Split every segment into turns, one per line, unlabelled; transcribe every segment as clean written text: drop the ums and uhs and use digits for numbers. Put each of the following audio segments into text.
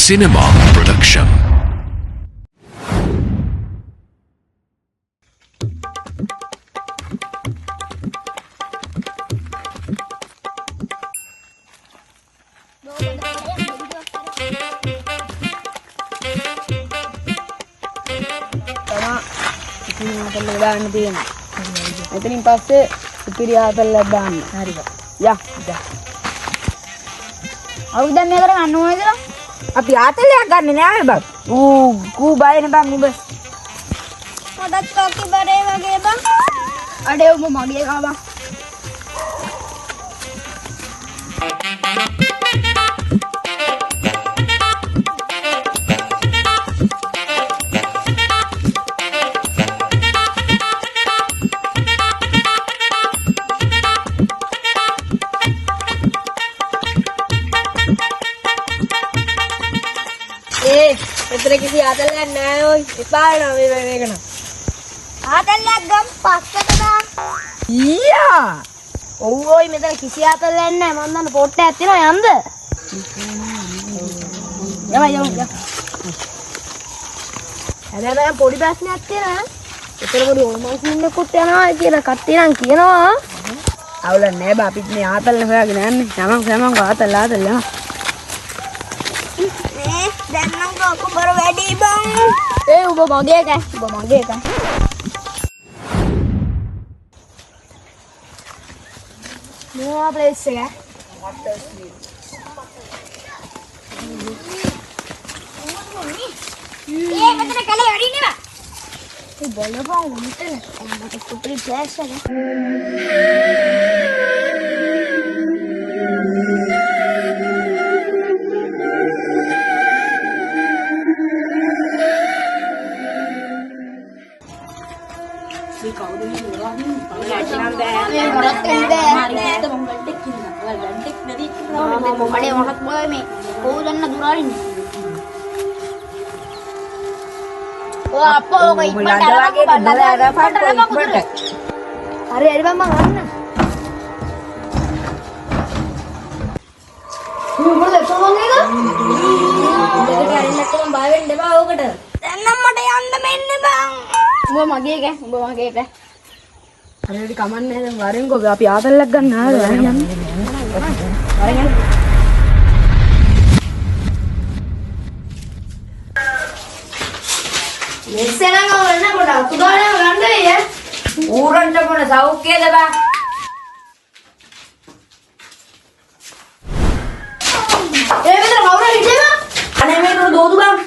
Cinema Production.
එතනින් පස්සේ ඉතිරි ආතල්ලක් දාන්න. හරි බා. යා.
අවුරුද්දක් මේ කරගන්න ඕනේද?
අපි ආතල්ලයක් ගන්න නෑ බා. ඌ බයනේ බා මුඹ.
මටත් කෝකි බරේ වගේ බං. අඩේ උඹ මගේ කාවා.
එතන කිසි ආතල්ලක් නෑ ඔය. එපා නා මේක නා.
ආතල්ලක් ගම් පස්සට දාන්න.
ඊයා.
ඔව් ඔය මෙතන කිසි ආතල්ලක් නෑ. මම දන්න පොට්ටයක් තියෙනවා යන්ද? යම.
හැබැයි පොඩි ප්‍රශ්නයක් තියෙනවා. එතන පොඩි ඕමන්සින්නෙකුත් යනවා කියලා කට්ටිය නම් කියනවා. අවුලක් නෑ බා අපිත් මේ ආතල්ල හොයාගෙන යන්නේ. යමන් ආතල්ල යනවා.
දැන් නම් කෝකි බර වැඩි බං.
ඒ උඹ මගේ කෑ. මොනවා ප්ලේස් එක?
ඒ මෙතන කලේ වැඩි නෙවෙයි.
ඒ බලපන් මෙතන. මට සුපිරි ප්ලේස් එක.
අඩේ මොකක්ද බෝ මේ කෝදන්න දුරාරින්නේ. ඔය අපෝ ඔක ඉක්මනට අරගෙන
හරි හරි බං මං ගන්න. මොකද සෝමංගේද? දෙකට ඇරින්නකම බය වෙන්න එපා ඕකට.
දැන් නම් මට යන්න මෙන්න බං.
උඹ මගේ කෑ. හරියට කමන්නේ දැන් වරෙන් කො අපි ආතල්ලක් ගන්න ආද යන්න. වරෙන් යන්න. මෙස්සෙනම වරන කොට අතුගානේ ගන්නනේ ඈ. ඌරන්ට මොන සෞඛ්‍යද බා. ඒ විතර කවුරු හිටියද? අනේ මේක දෝදු බං.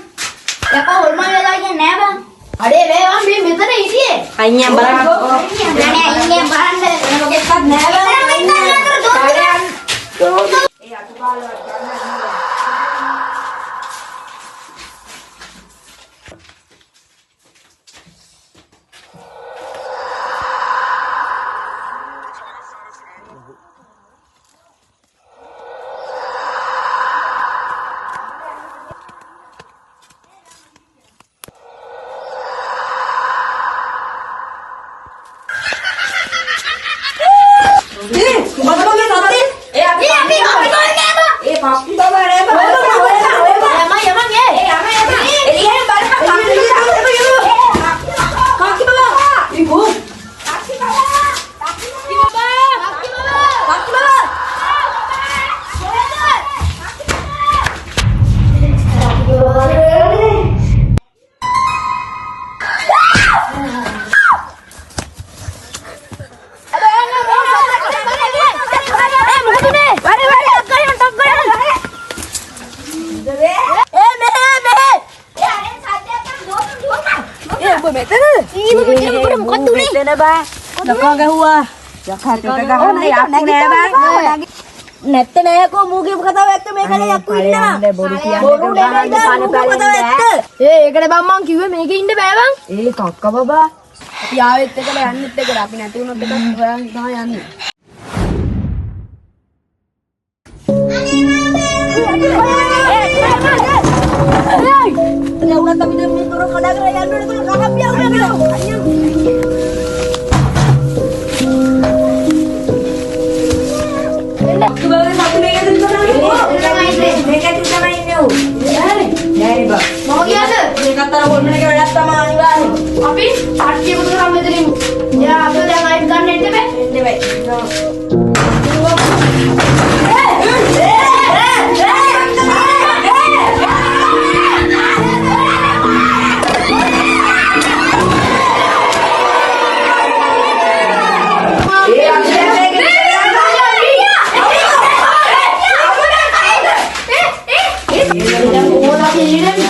යකෝ හොල්මන් වෙලා කියන්නේ නෑ බං.
අඩේ වේවා මේ මෙතන හිටියේ. අයියා බලන්න.
නෑ ඉන්නේ බලන්න.
මොකෙක්වත් නෑ බං. ඒ අතුගාලවත් ගන්න නෑ. Jangan gahua. Jangan නැත්ත නෑකෝ මූගේ කතාව ඇත්ත මේ කලේ යක්කු ඉන්නවා. බොරු කියන්නේ ඒකට බං මං කිව්වේ මේකේ ඉන්න බෑ බං. ඒ කක්ක බබා. අපි ආවෙත් එකල යන්නෙත් එකල අපි නැති වුණොත් එක හොයන් තමයි යන්නේ. ඒ උනත් අපි දැන් මේ දොර කඩා කරලා යන්න ඕනේ කියලා කකප්පියා උනනවා. Kebawa satu meja itu kan? Meja itu sama ini. දැන් ඕලාගේ ඊරෙන්